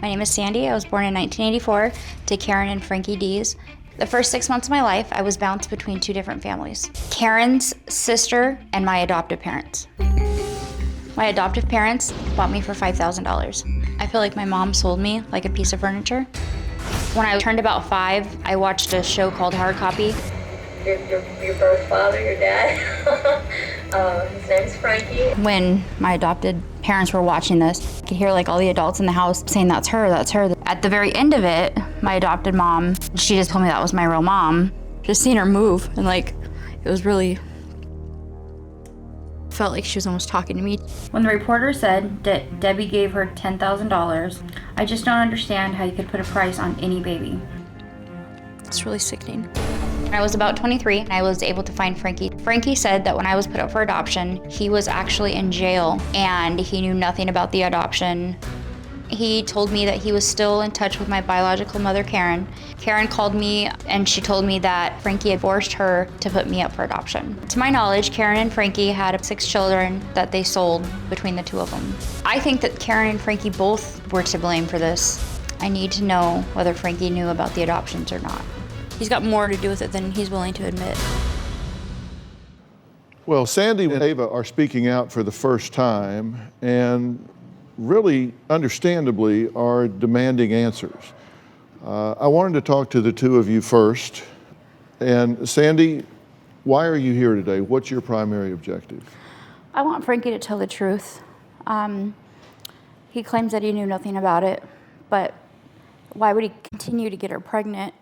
My name is Sandy. I was born in 1984 to Karen and Frankie Dees. The first 6 months of my life, I was bounced between two different families. Karen's sister and my adoptive parents. My adoptive parents bought me for $5,000. I feel like my mom sold me like a piece of furniture. When I turned about 5, I watched a show called Hard Copy. Your birth father, your dad, his name's Frankie. When my adopted parents were watching this, I could hear like all the adults in the house saying, that's her, that's her. At the very end of it, my adopted mom, she just told me that was my real mom. Just seeing her move and like, it was really, felt like she was almost talking to me. When the reporter said that Debbie gave her $10,000, I just don't understand how you could put a price on any baby. It's really sickening. When I was about 23, I was able to find Frankie. Frankie said that when I was put up for adoption, he was actually in jail and he knew nothing about the adoption. He told me that he was still in touch with my biological mother, Karen. Karen called me and she told me that Frankie had forced her to put me up for adoption. To my knowledge, Karen and Frankie had 6 children that they sold between the two of them. I think that Karen and Frankie both were to blame for this. I need to know whether Frankie knew about the adoptions or not. He's got more to do with it than he's willing to admit. Well, Sandy and Ava are speaking out for the first time and really understandably are demanding answers. I wanted to talk to the two of you first. And Sandy, why are you here today? What's your primary objective? I want Frankie to tell the truth. He claims that he knew nothing about it, but why would he continue to get her pregnant?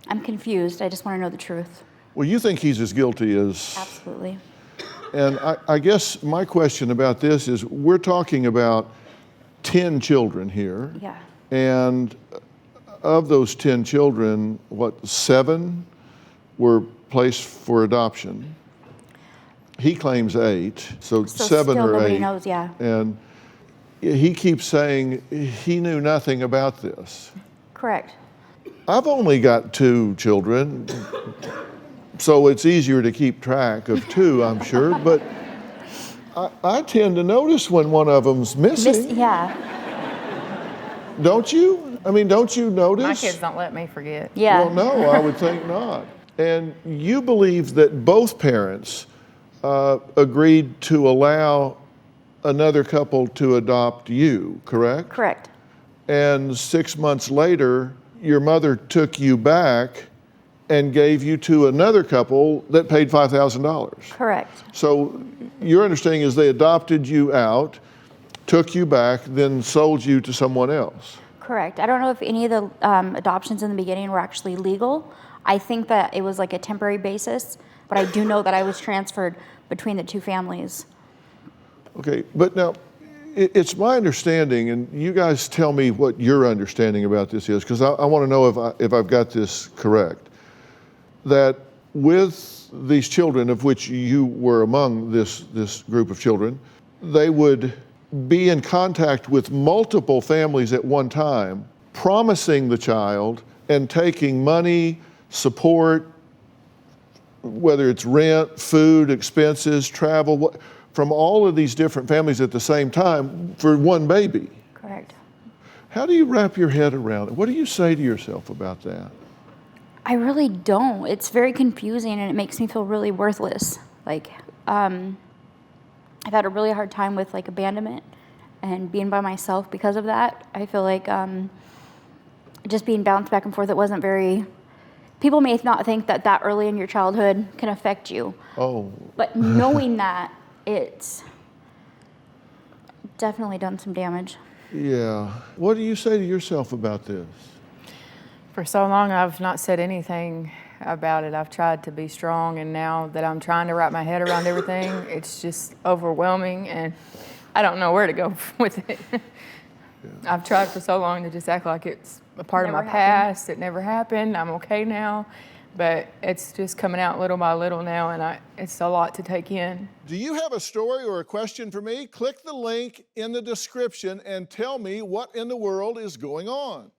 I'm confused. I just want to know the truth. Well, you think he's as guilty as... Absolutely. And I guess my question about this is, we're talking about 10 children here. Yeah. And of those 10 children, 7 were placed for adoption? He claims 8, so 7 or 8. Nobody knows, yeah. And he keeps saying he knew nothing about this. Correct. I've only got 2 children, so it's easier to keep track of 2, I'm sure, but I tend to notice when one of them's missing. Yeah. Don't you? I mean, don't you notice? My kids don't let me forget. Yeah. Well, no, I would think not. And you believe that both parents agreed to allow another couple to adopt you, correct? Correct. And 6 months later, your mother took you back and gave you to another couple that paid $5,000. Correct. So your understanding is they adopted you out, took you back, then sold you to someone else. Correct. I don't know if any of the adoptions in the beginning were actually legal. I think that it was like a temporary basis, but I do know that I was transferred between the two families. Okay, but now, it's my understanding, and you guys tell me what your understanding about this is, because I want to know if I've got this correct, that with these children, of which you were among this group of children, they would be in contact with multiple families at one time, promising the child and taking money, support, whether it's rent, food, expenses, travel, from all of these different families at the same time for one baby. Correct. How do you wrap your head around it? What do you say to yourself about that? I really don't. It's very confusing and it makes me feel really worthless. Like, I've had a really hard time with like abandonment and being by myself because of that. I feel like just being bounced back and forth, it wasn't very, people may not think that that early in your childhood can affect you. Oh. But knowing that, it's definitely done some damage. Yeah. What do you say to yourself about this? For so long, I've not said anything about it. I've tried to be strong, and now that I'm trying to wrap my head around everything, it's just overwhelming, and I don't know where to go with it. Yeah. I've tried for so long to just act like it's a part of my past. It never happened. I'm okay now. But it's just coming out little by little now, and it's a lot to take in. Do you have a story or a question for me? Click the link in the description and tell me what in the world is going on.